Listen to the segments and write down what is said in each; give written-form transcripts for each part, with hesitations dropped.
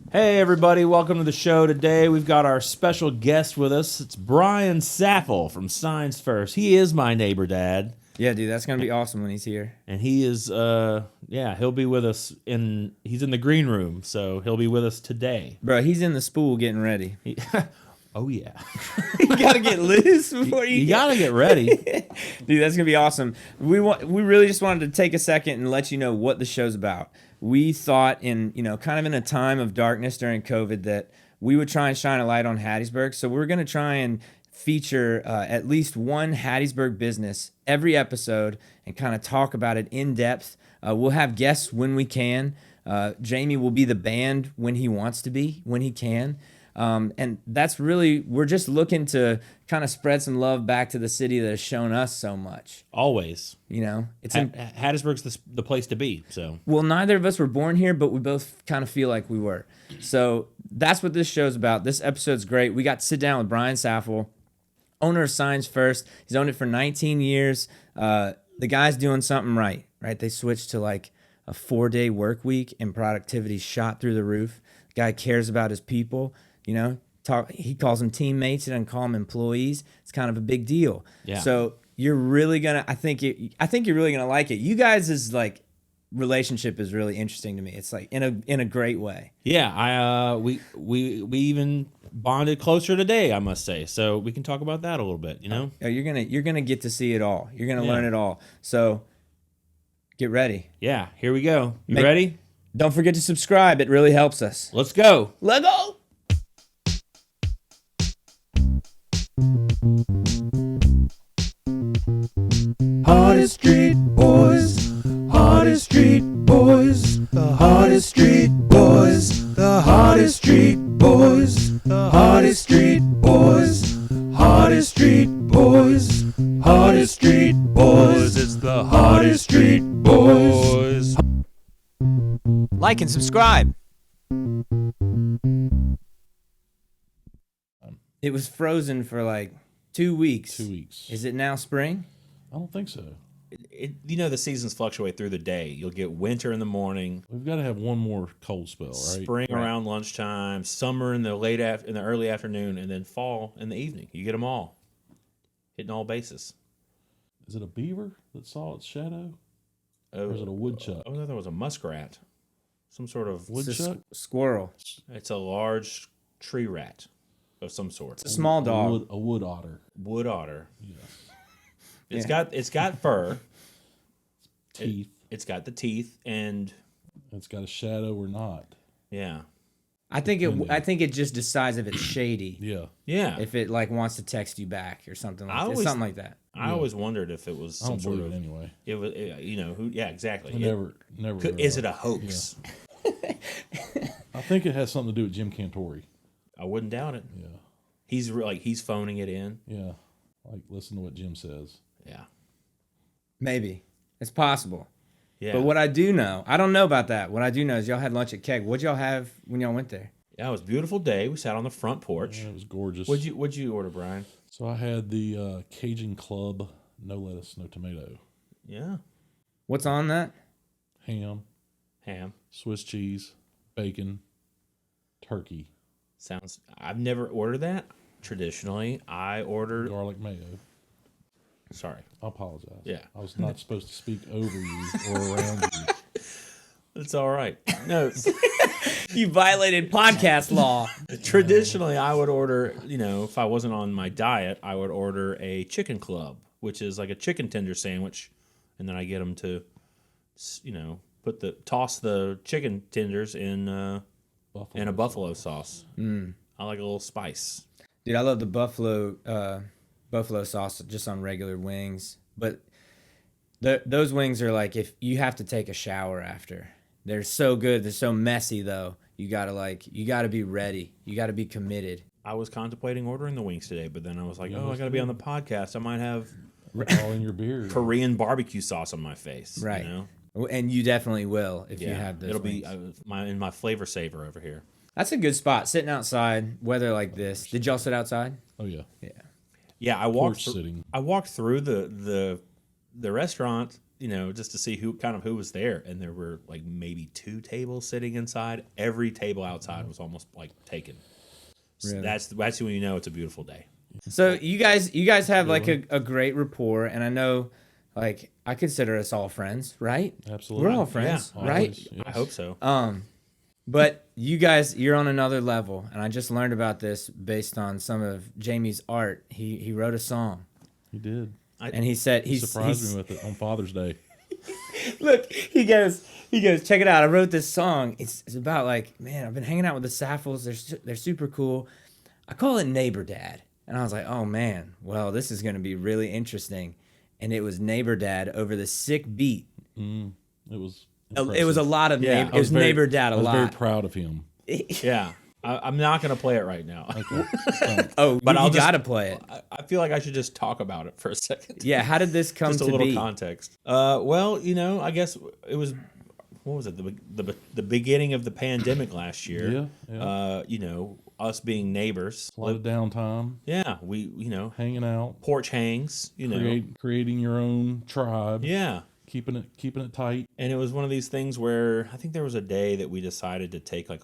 Hey everybody, welcome to the show today. We've got our special guest with us. It's Brian Saffle from Signs First. He is my neighbor dad. Yeah, dude, that's going to be awesome when he's here. And he is, he'll be with us he's in the green room, so he'll be with us today. Bro, he's in the spool getting ready. Oh yeah. You got to get loose before you got to get ready. Dude, that's going to be awesome. We really just wanted to take a second and let you know what the show's about. We thought kind of in a time of darkness during COVID that we would try and shine a light on Hattiesburg. So we're going to try and feature at least one Hattiesburg business every episode and kind of talk about it in depth. We'll have guests when we can. Jamie will be the band when he wants to be, when he can. And that's really, we're just looking to kind of spread some love back to the city that has shown us so much. Always. Hattiesburg's the place to be. So well, neither of us were born here, but we both kind of feel like we were. So that's what this show's about. This episode's great. We got to sit down with Brian Saffle, owner of Signs First. He's owned it for 19 years. The guy's doing something right? They switched to like a 4-day work week and productivity shot through the roof. The guy cares about his people. He calls them teammates. He doesn't call them employees. It's kind of a big deal. Yeah. So you're really gonna. I think you're really gonna like it. You guys' like relationship is really interesting to me. It's like in a great way. Yeah. We even bonded closer today, I must say. So we can talk about that a little bit. You're gonna get to see it all. You're gonna learn it all. So get ready. Yeah. Here we go. You ready? Don't forget to subscribe. It really helps us. Let's go. Let go. Hottest street boys, hottest street boys, the hottest street boys, the hottest street boys, the hottest street boys, hottest street boys, hottest street boys, it's the hottest street boys. Like and subscribe. It was frozen for like 2 weeks. 2 weeks. Is it now spring? I don't think so. The seasons fluctuate through the day. You'll get winter in the morning. We've got to have one more cold spell, right? Spring around lunchtime, summer in the in the early afternoon, and then fall in the evening. You get them all, hitting all bases. Is it a beaver that saw its shadow? Or is it a woodchuck? Oh, no, there was a muskrat. Some sort of Woodchuck? Squirrel. It's a large tree rat of some sort. It's a small dog. A wood otter. Wood otter. Yes. It's got fur. Teeth. It's got the teeth, and It's got a shadow or not. yeah. I think it just decides if it's shady. Yeah. Yeah. If it like wants to text you back or something like that. Something like that. I always wondered if it was I don't some sort believe of it anyway. It was, yeah, exactly. Never. Is it a hoax? Yeah. I think it has something to do with Jim Cantori. I wouldn't doubt it. Yeah. He's phoning it in. Yeah. Like, listen to what Jim says. Yeah. Maybe. It's possible. Yeah. But what I do know, I don't know about that. What I do know is y'all had lunch at Keg. What'd y'all have when y'all went there? Yeah, it was a beautiful day. We sat on the front porch. Yeah, it was gorgeous. What'd you order, Brian? So I had the Cajun Club, no lettuce, no tomato. Yeah. What's on that? Ham, Swiss cheese, bacon, turkey. I've never ordered that. Traditionally, I order Garlic mayo. Sorry. I apologize. Yeah. I was not supposed to speak over you or around you. It's all right. No. You violated podcast law. Traditionally, I would order, if I wasn't on my diet, I would order a chicken club, which is like a chicken tender sandwich, and then I get them to, toss the chicken tenders in a buffalo sauce. I like a little spice. Dude, I love the buffalo sauce just on regular wings, but those wings are like if you have to take a shower after. They're so good. They're so messy though. You gotta be ready. You gotta be committed. I was contemplating ordering the wings today, but then I was like, I gotta be on the podcast. I might have all in your beard. Korean barbecue sauce on my face. Right. And you definitely will if you have those. It'll wings. be in my flavor saver over here. That's a good spot. Sitting outside, weather like this. Did y'all sit outside? Oh yeah. Yeah, I walked through the restaurant just to see who was there, and there were like maybe 2 tables sitting inside. Every table outside was almost like taken. So Really? that's when you know it's a beautiful day. So you guys have like a great rapport, and I know, like, I consider us all friends, right? Absolutely. We're all friends, Yeah, right? Always, yes. I hope so. But you guys, you're on another level, and I just learned about this based on some of Jamie's art. He wrote a song, He did. and he said He surprised me with it on Father's Day. Look, he goes, check it out. I wrote this song. It's about like, man, I've been hanging out with the Saffles. They're super cool. I call it Neighbor Dad, and I was like, oh man, well, this is gonna be really interesting. And it was Neighbor Dad over the sick beat. It was. It was a lot of Yeah, neighbor. It was Neighbor Dad a I was lot. very proud of him. Yeah, I'm not gonna play it right now. Okay. Oh, But you I'll just- gotta play it. I feel like I should just talk about it for a second. Yeah, how did this come Just a to little be? context. Well, I guess it was, what was it? The beginning of the pandemic last year. Yeah. Us being neighbors. A lot of downtime, Yeah, we, hanging out, porch hangs. creating your own tribe. Yeah, Keeping it tight. and it was one of these things where I think there was a day that we decided to take like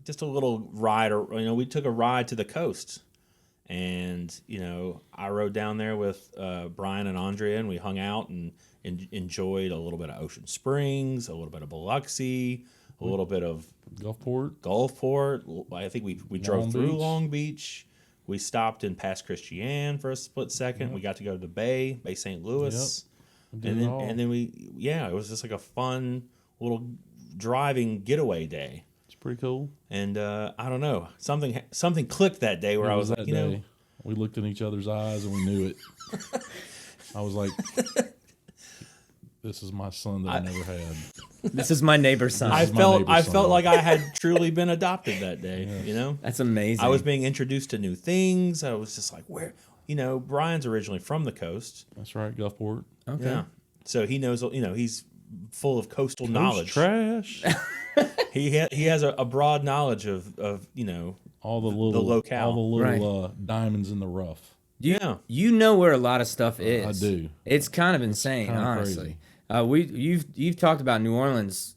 just a little ride, or we took a ride to the coast, and I rode down there with Brian and Andrea, and we hung out and enjoyed a little bit of Ocean Springs, a little bit of Biloxi, a little bit of Gulfport. I think we drove through Beach. Long Beach. We stopped in Pass Christian for a split second. Yep. We got to go to the Bouie St. Louis. We did And it then, all. and then it was just like a fun little driving getaway day. It's pretty cool. And I don't know, something clicked that day where It I was like, that day. We looked in each other's eyes and we knew it. I was like, this is my son that I never had. This is my neighbor's son. I is my neighbor's felt son. like I had truly been adopted that day. That's amazing. I was being introduced to new things. I was just like, where, Brian's originally from the coast. That's right, Gulfport. okay. Yeah, so he knows. He's full of coastal knowledge. Trash. He has a broad knowledge of All the little locale. all the little diamonds in the rough. You know where a lot of stuff is. I do. It's kind of insane, Kinda honestly. You've talked about New Orleans,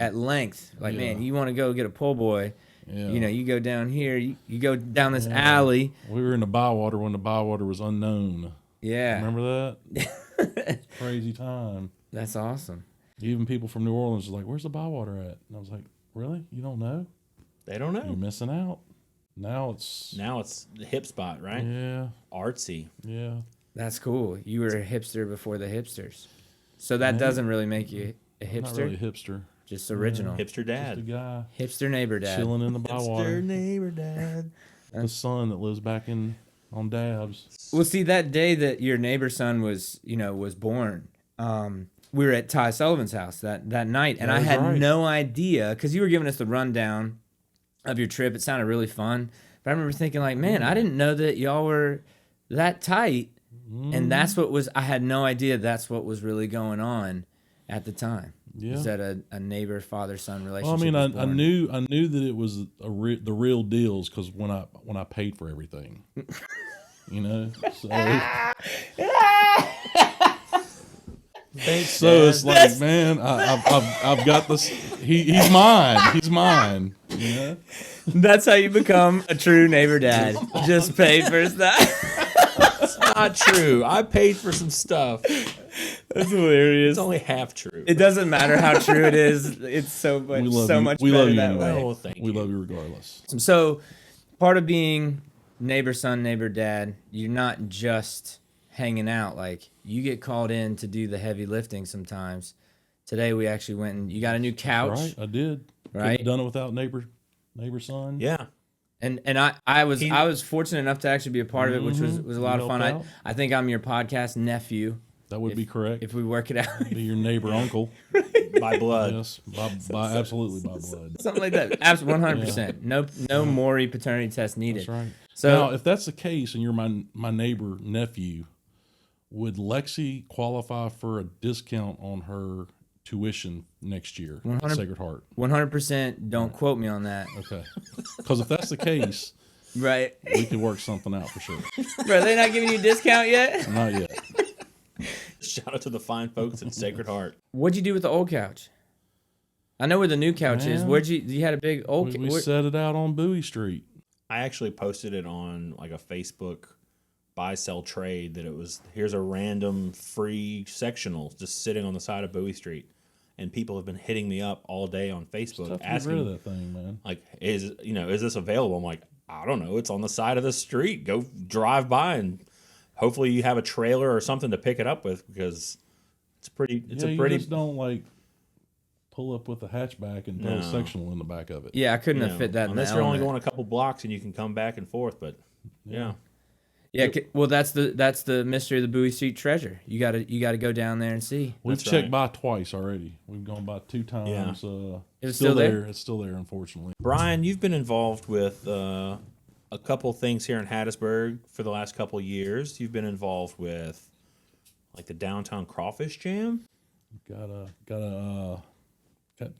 at length. Like, man, you want to go get a po' boy. Yeah. You go down here. You go down this alley. We were in the Bywater when the Bywater was unknown. Yeah, Remember that? Crazy time. that's awesome. Even people from New Orleans was like, "Where's the Bywater at?" And I was like, "Really? You don't know? They don't You're know. missing out." Now it's The hip spot, right? yeah, Artsy. yeah. That's cool. You were a hipster before the hipsters, so that doesn't really make you a I'm not hipster. really a hipster. Just original. Hipster Just a dad. guy Hipster neighbor dad. chilling in the Hipster Bywater. neighbor dad. The son that lives back on Dabs. Well, see, that day that your neighbor's son was born, we were at Ty Sullivan's house that night, and That I is had right. no idea, because you were giving us the rundown of your trip. It sounded really fun, but I remember thinking, like, man, I didn't know that y'all were that tight, and that's what was. I had no idea that's what was really going on at the time. Yeah. Is that a neighbor father son relationship? Well, I mean, was I born. knew that it was the real deals because when I paid for everything, so. Thanks, So Dad. it's like, man, I've got this. He's mine. He's mine. That's how you become a true neighbor dad. Just pay for stuff. Not true. I paid for some stuff. That's hilarious. It's only half true. It doesn't matter how true it is. It's so much, We love so you. much We better love you that anyway. way. Oh, thank We you. love you regardless. So, part of being neighbor son, neighbor dad, you're not just hanging out. Like, you get called in to do the heavy lifting sometimes. Today we actually went and you got a new couch, Right, I did. Couldn't right? have done it without neighbor son. Yeah. And I was fortunate enough to actually be a part of it, which was a lot of You fun. helped out. I think I'm your podcast nephew, That would be correct. if we work it out. Be your neighbor uncle. By blood. Yes, by absolutely by blood. Something like that. Absolutely, 100%. No Maury paternity test needed. That's right. So Now, if that's the case, and you're my neighbor nephew, would Lexi qualify for a discount on her tuition next year at 100 Sacred Heart? 100%. Don't quote me on that. Okay, because if that's the case, Right. we could work something out for sure. Bro, they not giving you a discount yet? Not yet. Shout out to the fine folks at Sacred Heart. What'd you do with the old couch? I know where the new couch is. Man, Where'd you had a big old We set it out on Bouie Street. I actually posted it on like a Facebook buy, sell, trade that it was, here's a random free sectional just sitting on the side of Bowie Street. And people have been hitting me up all day on Facebook Tough to get rid asking, of that thing, man. like, is this available? I'm like, I don't know. It's on the side of the street. Go drive by and hopefully you have a trailer or something to pick it up with, because it's You just don't like pull up with a hatchback and throw a sectional in the back of it. Yeah, I couldn't have fit that in unless the you're only element. going a couple blocks and you can come back and forth. But yeah. Well, that's the mystery of the Bowie Street treasure. You gotta go down there and see. We've That's checked right. by twice already. We've gone by 2 times. Yeah. It's still there? It's still there, unfortunately. Brian, you've been involved with a couple things here in Hattiesburg for the last couple of years. You've been involved with like the Downtown Crawfish Jam. Got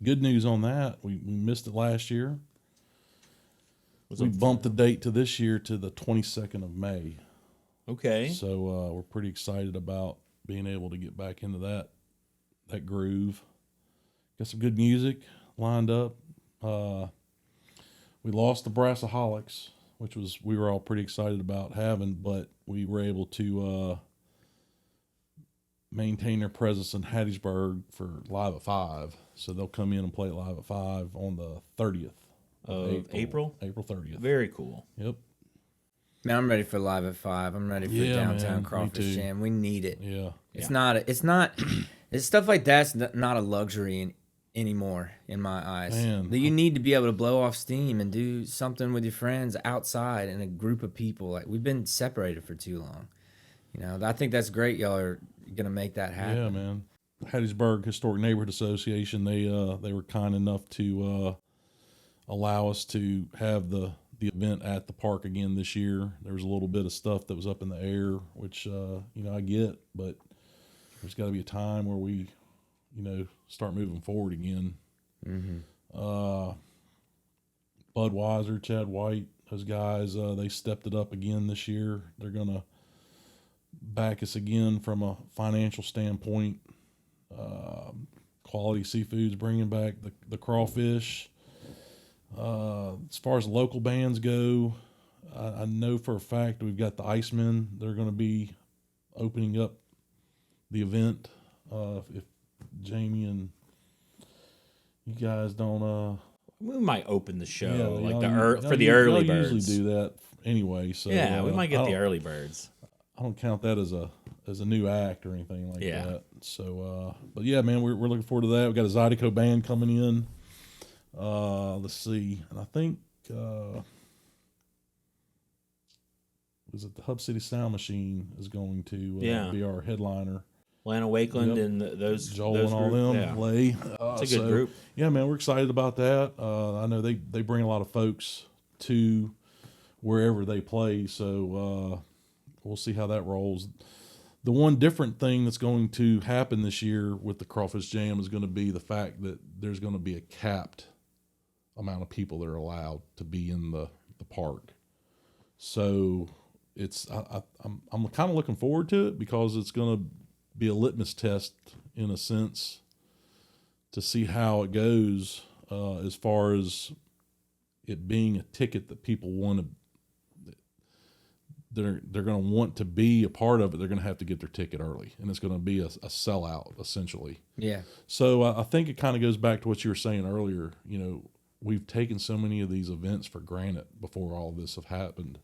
good news on that. We missed it last year. We bumped the date to this year to the 22nd of May. Okay. So we're pretty excited about being able to get back into that groove. Got some good music lined up. We lost the Brassaholics, which we were all pretty excited about having, but we were able to maintain their presence in Hattiesburg for Live at 5. So they'll come in and play Live at 5 on the 30th Of April? April 30th. Very cool. Yep. Man, I'm ready for Live at 5. I'm ready for Downtown man, me Crawfish too. Jam. We need it. Yeah. It's stuff like that's not a luxury anymore in my eyes. Man. That you need to be able to blow off steam and do something with your friends outside in a group of people. Like, we've been separated for too long. I think that's great. Y'all are gonna make that happen. Yeah, man. Hattiesburg Historic Neighborhood Association, they were kind enough to allow us to have the event at the park again this year. There was a little bit of stuff that was up in the air, which I get, but there's got to be a time where we start moving forward again. Budweiser, Chad White, those guys, they stepped it up again this year. They're gonna back us again from a financial standpoint. Quality Seafood's bringing back the crawfish. As far as local bands go, I know for a fact we've got the Icemen. They're going to be opening up the event. If Jamie and you guys don't, We might open the show y'all for the early y'all birds. usually do that anyway. So Yeah, we might get I the don't- early birds. I don't count that as a new act or anything like Yeah. that. So, but yeah, man, we're looking forward to that. We got a Zydeco band coming in. Let's see, and I think was it the Hub City Sound Machine is going to be our headliner. Lana Wakeland Yep. and those Joel those and all group, them yeah. play. It's a good group. Yeah, man, we're excited about that. I know they bring a lot of folks to wherever they play, so we'll see how that rolls. The one different thing that's going to happen this year with the Crawfish Jam is going to be the fact that there's going to be a capped amount of people that are allowed to be in the park. So I'm kind of looking forward to it because it's going to be a litmus test in a sense to see how it goes as far as it being a ticket that people want to. They're going to want to be a part of it. They're going to have to get their ticket early, and it's going to be a sellout essentially. Yeah. So I think it kind of goes back to what you were saying earlier. We've taken so many of these events for granted before all this have happened,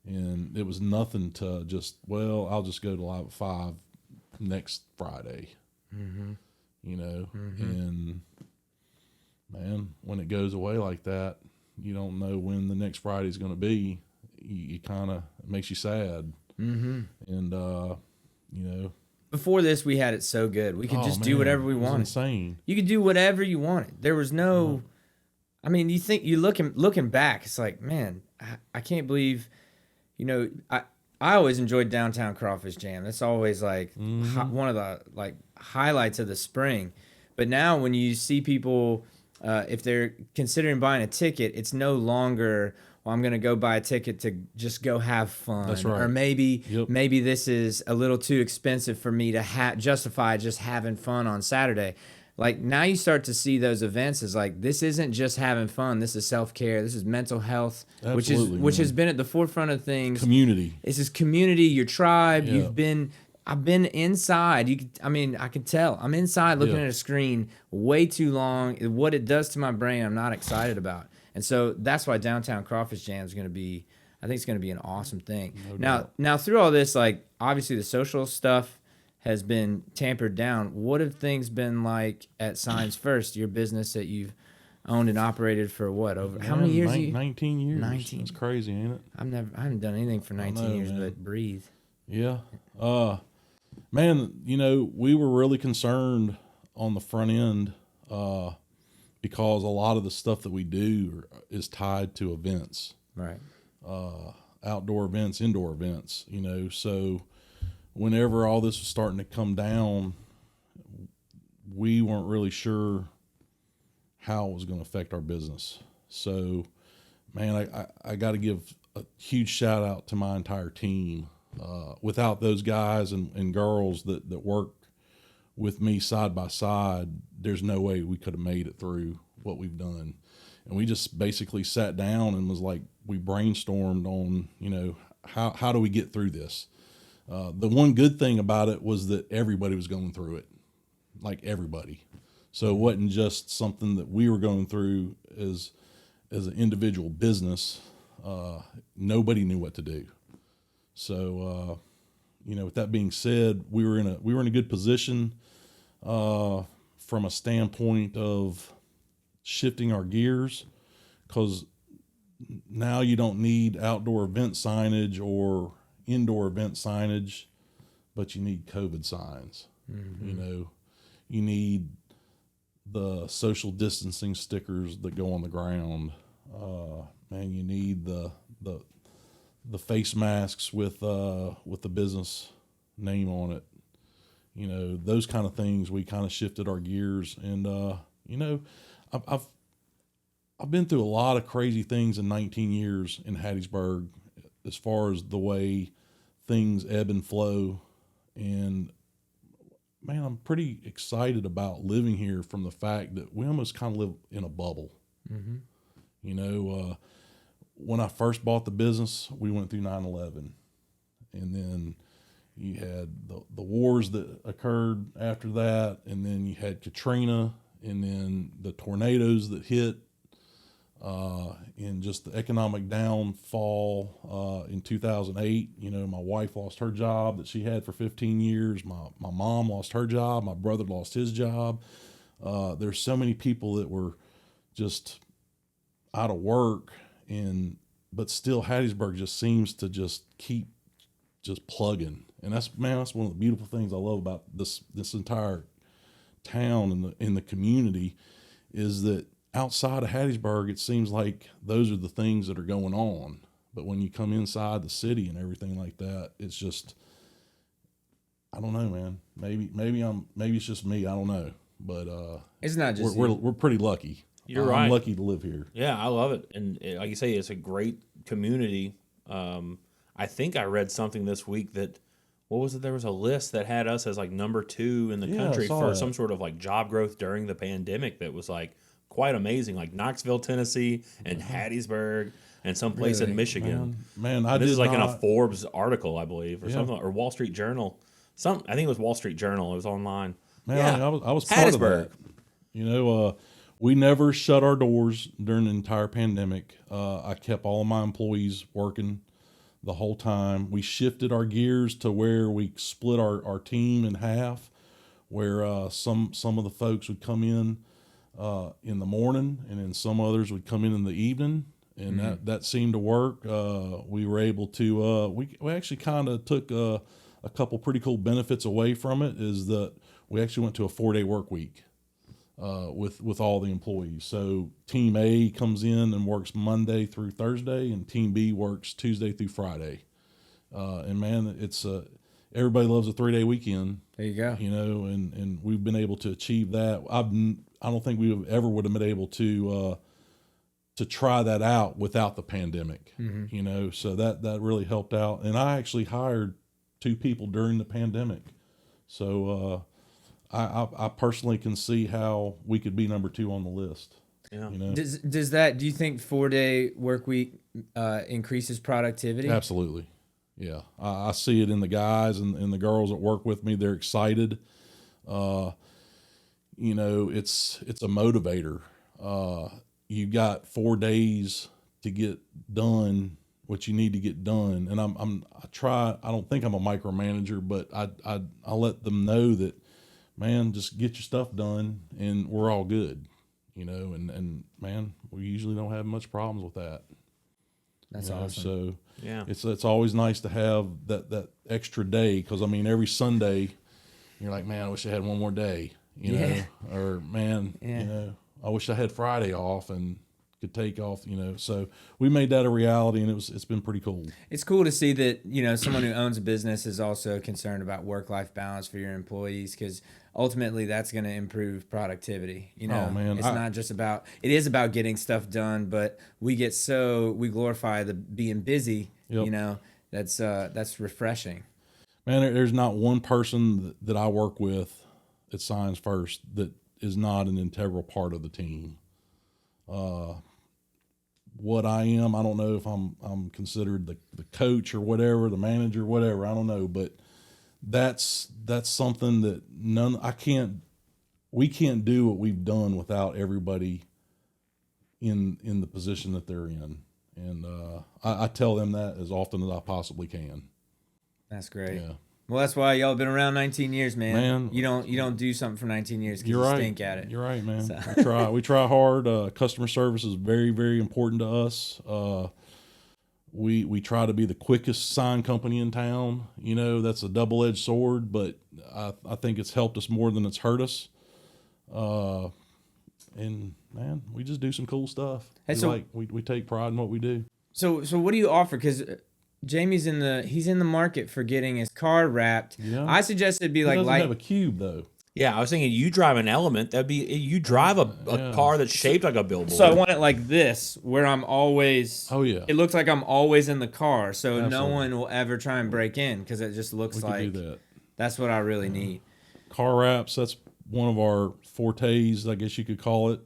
and it was nothing to just, I'll just go to Live at 5 next Friday. And man, when it goes away like that, you don't know when the next Friday's going to be. You kind of, it makes you sad. And Before this, we had it so good. We could just do man, whatever we it was wanted. insane. You could do whatever you wanted. There was no. I mean, you looking back, it's like, man, I can't believe, I always enjoyed Downtown Crawfish Jam. That's always like one of the like highlights of the spring. But now when you see people, if they're considering buying a ticket, it's no longer, well, I'm going to go buy a ticket to just go have fun. That's right. Or maybe Yep. maybe this is a little too expensive for me to justify just having fun on Saturday. Like now you start to see those events as like, this isn't just having fun. This is self-care. This is mental health, Absolutely, which man. has been at the forefront of things. Community. This is community, your tribe. Yeah. I've been inside. I can tell. I'm inside looking Yeah. at a screen way too long. What it does to my brain, I'm not excited about. And so that's why Downtown Crawfish Jam is going to be, I think it's going to be an awesome thing. Now through all this, like obviously the social stuff has been tampered down. What have things been like at Signs First, your business that you've owned and operated for what, over how many years? 19 years. 19. It's crazy, ain't it? I haven't done anything for 19 years, man. but breathe. Yeah. Man, we were really concerned on the front end because a lot of the stuff that we do is tied to events, Right. outdoor events, indoor events, so whenever all this was starting to come down, we weren't really sure how it was going to affect our business. So, man, I got to give a huge shout out to my entire team. Without those guys and girls that work with me side by side, there's no way we could have made it through what we've done. And we just basically sat down and was like, we brainstormed on, how do we get through this? The one good thing about it was that everybody was going through it, like everybody. So it wasn't just something that we were going through as an individual business. Nobody knew what to do. So, with that being said, we were in a good position from a standpoint of shifting our gears, because now you don't need outdoor event signage or indoor event signage, but you need COVID signs. Mm-hmm. You need the social distancing stickers that go on the ground. Man, you need the face masks with the business name on it. Those kind of things. We kind of shifted our gears, and I've been through a lot of crazy things in 19 years in Hattiesburg, as far as the way things ebb and flow. And man, I'm pretty excited about living here from the fact that we almost kind of live in a bubble. Mm-hmm. When I first bought the business, we went through 9/11, and then you had the wars that occurred after that, and then you had Katrina, and then the tornadoes that hit, and just the economic downfall in 2008. My wife lost her job that she had for 15 years. My mom lost her job. My brother lost his job. There's so many people that were just out of work, but still Hattiesburg just seems to just keep just plugging. And that's one of the beautiful things I love about this entire town and the community, is that outside of Hattiesburg, it seems like those are the things that are going on. But when you come inside the city and everything like that, it's just, I don't know, man. Maybe it's just me. I don't know. But it's not just we're pretty lucky. You're I'm right. lucky to live here. Yeah, I love it. And like you say, it's a great community. I think I read something this week that, what was it? There was a list that had us as like number 2 in the country for some sort of like job growth during the pandemic. That was like quite amazing. Like Knoxville, Tennessee, and Hattiesburg, and someplace in Michigan. Man, this is like in a Forbes article, I believe, or something, or Wall Street Journal. I think it was Wall Street Journal. It was online. Man, I was part of that. We never shut our doors during the entire pandemic. I kept all of my employees working the whole time. We shifted our gears to where we split our team in half, where some of the folks would come in the morning, and then some others would come in the evening, and that seemed to work. We were able to we actually kind of took a couple pretty cool benefits away from it, is that we actually went to a 4-day work week with all the employees. So Team A comes in and works Monday through Thursday, and Team B works Tuesday through Friday. And man, it's everybody loves a 3-day weekend. There you go. And we've been able to achieve that. I don't think we ever would have been able to to try that out without the pandemic, you know, so that really helped out. And I actually hired 2 people during the pandemic. So, I personally can see how we could be number 2 on the list. Yeah. You know? Do you think 4-day work week increases productivity? Absolutely. Yeah. I see it in the guys and the girls that work with me. They're excited. You know, it's a motivator. You got 4 days to get done what you need to get done. And I don't think I'm a micromanager, but I let them know that, man, just get your stuff done and we're all good, you know, and man, we usually don't have much problems with that. That's you know, awesome. So Yeah. it's always nice to have that extra day. 'Cause I mean, every Sunday you're like, man, I wish I had one more day, you know, or man, you know, I wish I had Friday off and could take off, you know. So we made that a reality, and it's been pretty cool. It's cool to see that, you know, someone who owns a business is also concerned about work-life balance for your employees, because ultimately that's going to improve productivity. You know, Oh, man. It's not just about, it is about getting stuff done, but we glorify the being busy, Yep. you know, that's refreshing. Man, there's not one person that I work with at Signs First that is not an integral part of the team. What I am, I don't know if I'm considered the coach or whatever, the manager, whatever, I don't know, but that's something that we can't do what we've done without everybody in the position that they're in. And I tell them that as often as I possibly can. That's great. Yeah. Well, that's why y'all been around 19 years, man. Man. You don't do something for 19 years because You're you right. stink at it. You're right, man. So. We try hard. Customer service is very, very important to us. We try to be the quickest sign company in town. You know, that's a double-edged sword, but I think it's helped us more than it's hurt us. And man, we just do some cool stuff. Hey, We take pride in what we do. So what do you offer? Because Jamie's in the market for getting his car wrapped. Yeah. I suggested it'd be He like doesn't have a cube though. Yeah, I was thinking you drive an Element. That'd be you drive a car that's shaped like a billboard. So I want it like this, where I'm always. Oh yeah. It looks like I'm always in the car, so no Absolutely. one will ever try and break in, because it just looks We like can do that. that's what I really need. Car wraps, that's one of our fortes, I guess you could call it.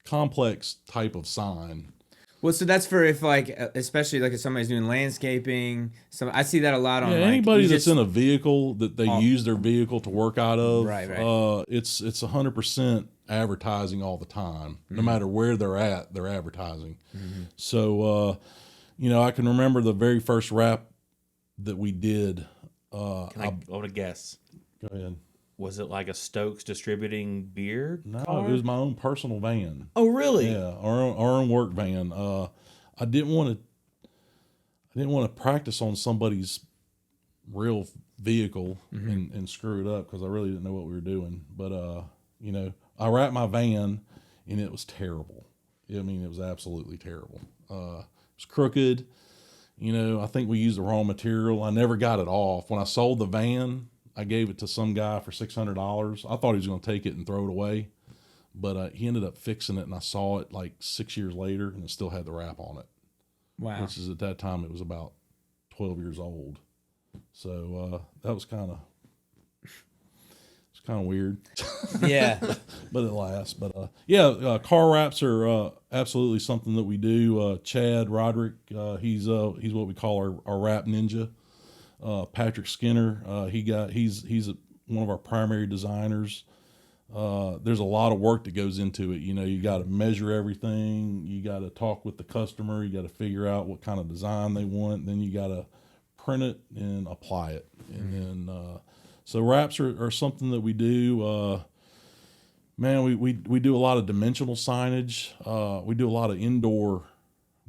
Complex type of sign. Well, so that's for if especially if somebody's doing landscaping. I see that a lot on Anybody that's in a vehicle that they use their vehicle to work out of. Right. It's 100% advertising all the time. No matter where they're at, they're advertising. So, you know, I can remember the very first wrap that we did. I want to guess. Go ahead. Was it like a Stokes distributing beer? No, car? it was my own personal van. Oh, really? Yeah, our own work van. I didn't want to practice on somebody's real vehicle and screw it up, because I really didn't know what we were doing. But you know, I wrapped my van and it was terrible. I mean, it was absolutely terrible. It was crooked. You know, I think we used the wrong material. I never got it off. When I sold the van, I gave it to some guy for $600. I thought he was going to take it and throw it away, but he ended up fixing it, and I saw it like 6 years later, and it still had the wrap on it. Wow. Which is, at that time, it was about 12 years old. So that was kind of weird. Yeah. But it lasts. But car wraps are absolutely something that we do. Chad Roderick, he's what we call our wrap ninja. Patrick Skinner, he's one of our primary designers. There's a lot of work that goes into it. You know, you got to measure everything. You got to talk with the customer. You got to figure out what kind of design they want. Then you got to print it and apply it. And then, so wraps are something that we do. Man, we do a lot of dimensional signage. We do a lot of indoor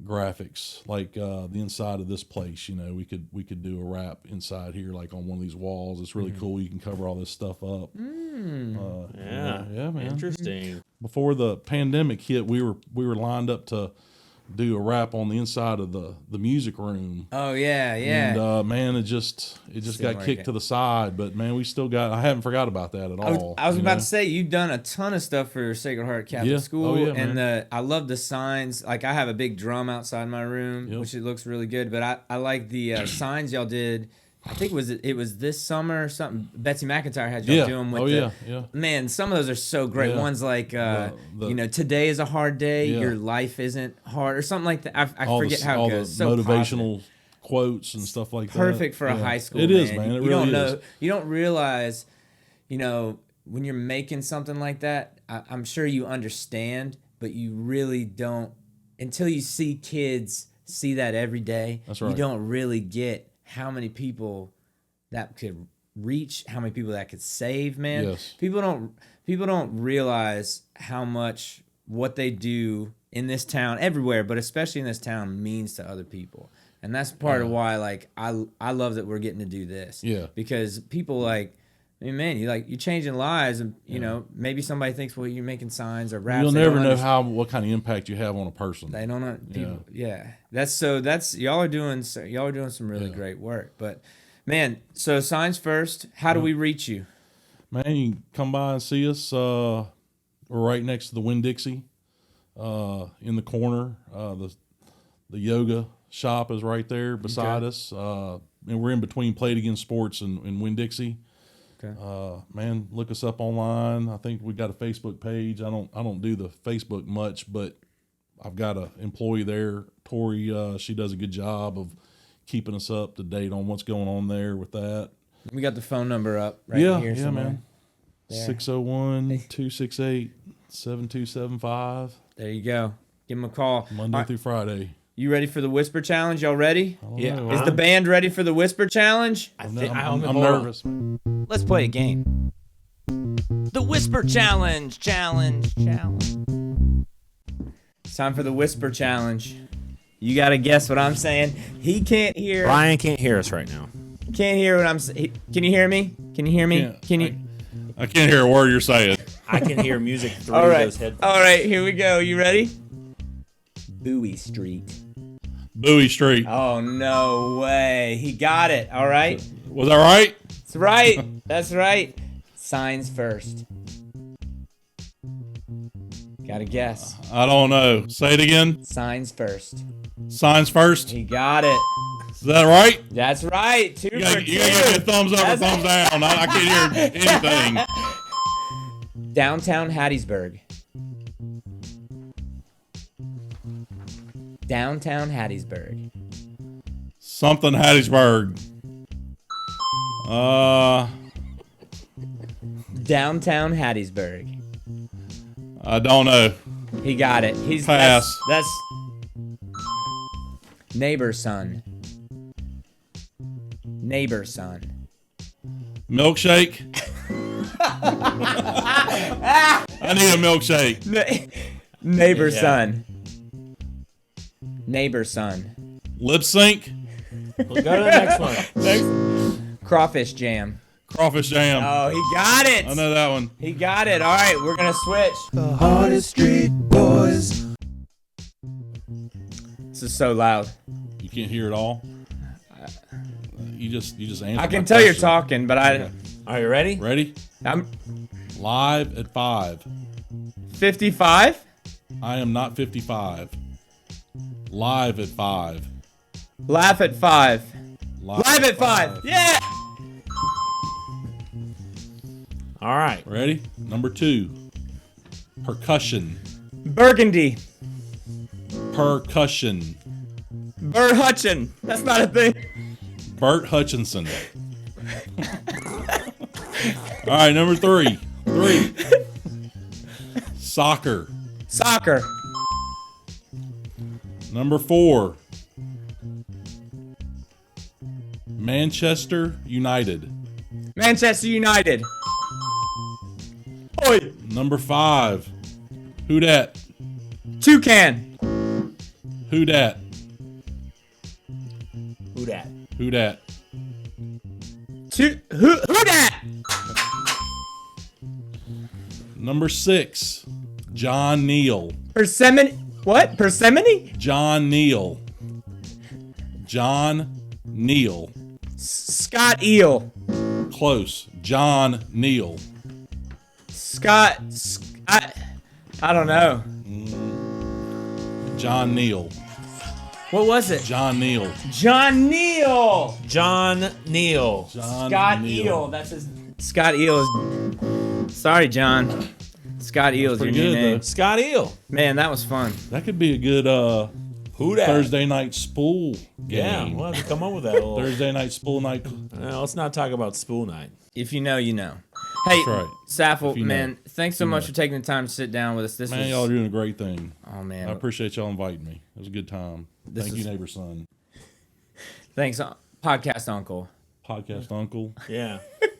graphics, like the inside of this place. You know, we could do a wrap inside here, like on one of these walls. It's really cool. You can cover all this stuff up. Yeah, man. Interesting. Before the pandemic hit, we were lined up to do a wrap on the inside of the music room. Oh yeah, yeah. And man, it just Still got kicked to the side. But man, we still got. I haven't forgot about that at all. I was about to say, you've done a ton of stuff for Sacred Heart Catholic Yeah. School, Oh, yeah, and I love the signs. Like I have a big drum outside my room, Yep. which it looks really good. But I like the signs y'all did. I think it was this summer or something. Betsy McIntyre had y'all do them with yeah. Man, some of those are so great. Yeah. One's like, The- today is a hard day. Yeah. Your life isn't hard, or something like that. I all forget the, how all it goes. the So motivational positive. quotes and stuff like that. Perfect for a Yeah. high school. It is, man. It you really don't is. know. You don't realize, when you're making something like that. I'm sure you understand, but you really don't until you see kids see that every day. That's right. You don't really get how many people that could reach, how many people that could save. Man, Yes. people don't realize how much what they do in this town, everywhere, but especially in this town, means to other people. And that's part of why, like, I love that we're getting to do this. Yeah. Because people you're changing lives, and maybe somebody thinks, well, you're making signs or raps. You'll They never don't know understand. what kind of impact you have on a person. They don't know people. Yeah. That's y'all are doing some really great work. But man, so signs first. How do we reach you? Man, you can come by and see us. We're right next to the Winn-Dixie, in the corner. The yoga shop is right there beside us. And we're in between Play It Again Sports and Winn-Dixie. Okay. Man, look us up online. I think we got a Facebook page. I don't do the Facebook much, but I've got an employee there, Tori. She does a good job of keeping us up to date on what's going on there with that. We got the phone number up right here Yeah, somewhere. man. There. 601-268-7275. There you go. Give them a call. Monday through Friday. You ready for the Whisper Challenge? Y'all ready? Yeah. know. Is the band ready for the Whisper Challenge? I'm I'm nervous. Let's play a game. The Whisper Challenge. It's time for the Whisper Challenge. You got to guess what I'm saying. He can't hear. Brian can't hear us right now. Can't hear what I'm saying. Can you hear me? Can you hear me? Yeah, Can you? I can't hear a word you're saying. I can hear music through All right. those headphones. All right. Here we go. You ready? Bouie Street. Bouie Street. Oh, no way. He got it. All right. Was that right? That's right. That's right. Signs first. Gotta guess. I don't know. Say it again. Signs first. Signs first. He got it. Is that right? That's right. Two You for gotta two. give me a thumbs up or That's- thumbs down. I can't hear anything. Downtown Hattiesburg. Downtown Hattiesburg. Something Hattiesburg. Downtown Hattiesburg. I don't know. He got it. Pass. That's neighbor son. Neighbor son. Milkshake. I need a milkshake. Neighbor Yeah. son. Neighbor son. Lip sync. We'll go to the next one. Crawfish jam. Crawfish jam. Oh, he got it. I know that one. He got it. All right, we're gonna switch. The hardest street boys. This is so loud. You can't hear it all. You just answered. I can my tell you're question. talking, but Are you ready? Ready? I'm Live at 5. 55. I am not 55. Live at 5. Laugh at 5. Live at 5. Yeah. All right. Ready? Number 2. Percussion. Burgundy. Percussion. Bert Hutchin. That's not a thing. Bert Hutchinson. All right, number 3. 3. Soccer. Soccer. Number 4. Manchester United. Manchester United. Oi. Number 5. Who dat? Toucan. Who dat? Who dat? Who dat? Who dat? Number 6. John Neal. What? Persimmon? John Neal. John Neal. Scott Eel. Close. John Neal. I don't know. John Neal. What was it? John Neal. John Neal. John Neal. Scott Eel. That's his. Scott Eel is. Sorry, John. Scott Eel is your pretty new good, name. though. Scott Eel. Man, that was fun. That could be a good Who dat? Thursday night spool Yeah, game. we'll have to come up with that. Little, Thursday night spool night. let's not talk about spool night. If you know, you know. Hey, That's right. Saffle, If you know. man, thanks so You much know. for taking the time to sit down with us. This Man, was, y'all are doing a great thing. oh man, I appreciate y'all inviting me. It was a good time. Thank you, neighbor son. thanks, podcast uncle. Podcast uncle. Yeah,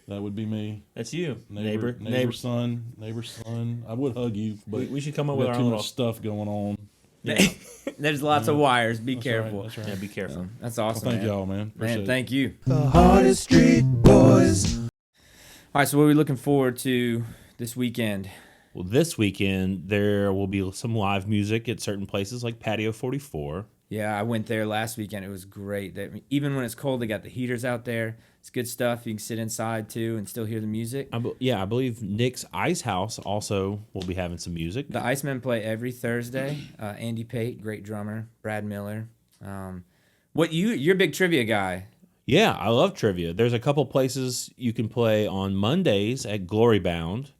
That would be me. that's you, Neighbor son. I would hug you, but We should come up we with got our too little. much stuff going on. Yeah, There's lots of wires. Be That's careful. Right, that's yeah, right. be careful. That's awesome, Thank man. y'all, man. Appreciate Man, it. thank you. The hottest street boys. All right, so what are we looking forward to this weekend? Well, this weekend there will be some live music at certain places like Patio 44. Yeah, I went there last weekend. It was great. Even when it's cold, they got the heaters out there. It's good stuff. You can sit inside too and still hear the music. I believe Nick's Ice House also will be having some music. The Icemen play every Thursday. Andy Pate, great drummer. Brad Miller. You're a big trivia guy. Yeah, I love trivia. There's a couple places you can play on Mondays at Glory Bound,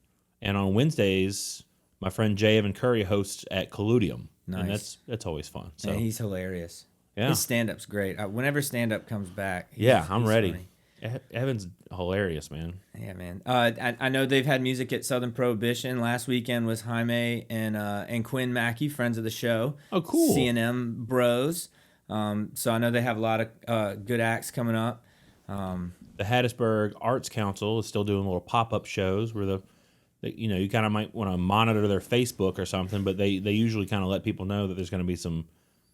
and on Wednesdays, my friend Jay Evan Curry hosts at Colludium. Nice. And that's always fun. So And he's hilarious. yeah, His stand-up's great. Whenever stand-up comes back, I'm he's ready. funny. Evan's hilarious, man. Yeah, man. I know they've had music at Southern Prohibition. Last weekend was Jaime and Quinn Mackey, friends of the show. Oh, cool. C&M bros. So I know they have a lot of good acts coming up. The Hattiesburg Arts Council is still doing little pop-up shows where you kind of might want to monitor their Facebook or something, but they usually kind of let people know that there's going to be some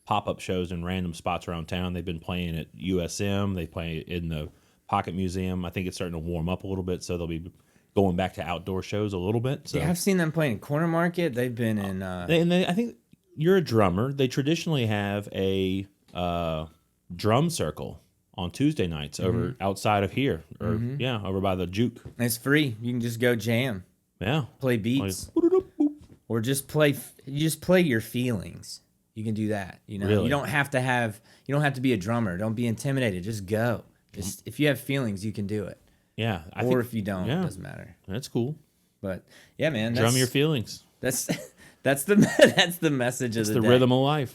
pop-up shows in random spots around town. They've been playing at USM. They play in the Pocket Museum. I think it's starting to warm up a little bit, so they'll be going back to outdoor shows a little bit. So Yeah, I've seen them playing in Corner Market. They've been in. I think you're a drummer. They traditionally have a drum circle on Tuesday nights over outside of here, or over by the Juke. It's free. You can just go jam, Yeah, play beats, or just play. You just play your feelings. You can do that. You know, Really? you don't have to be a drummer. Don't be intimidated. Just go. Just if you have feelings, you can do it. yeah. Or if you don't, yeah. it doesn't matter. That's cool. But yeah, man, Drum your feelings. That's the message of It's the the day. rhythm of life.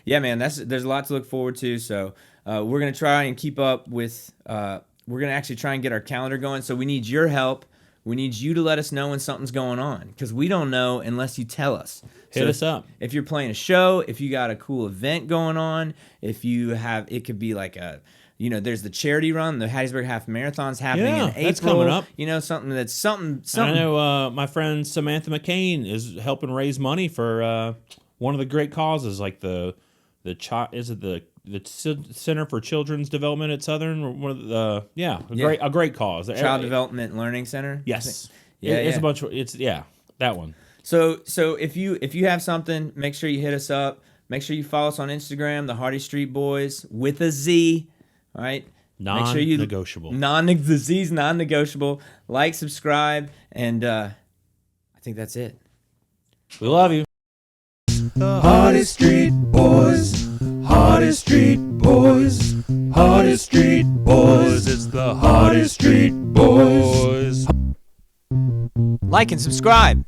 Yeah, man, there's a lot to look forward to. So we're gonna try and keep up with. We're gonna actually try and get our calendar going. So we need your help. We need you to let us know when something's going on because we don't know unless you tell us. Hit us up. If you're playing a show, if you got a cool event going on, if you have, it could be like there's the charity run, the Hattiesburg Half Marathon's happening in April. That's coming up. Something. I know my friend Samantha McCain is helping raise money for one of the great causes, like the Center for Children's Development at Southern, or one of the a great cause. Child Development Learning Center. Yes. Yeah, It's yeah. a bunch of that one. So if you have something, make sure you hit us up. Make sure you follow us on Instagram, the Hardy Street Boys with a Z. All right. Non-negotiable. The Z's non-negotiable. Like, subscribe, and I think that's it. We love you. The hottest street boys. Hottest street boys. Hottest street boys. It's the hottest street boys. Like and subscribe.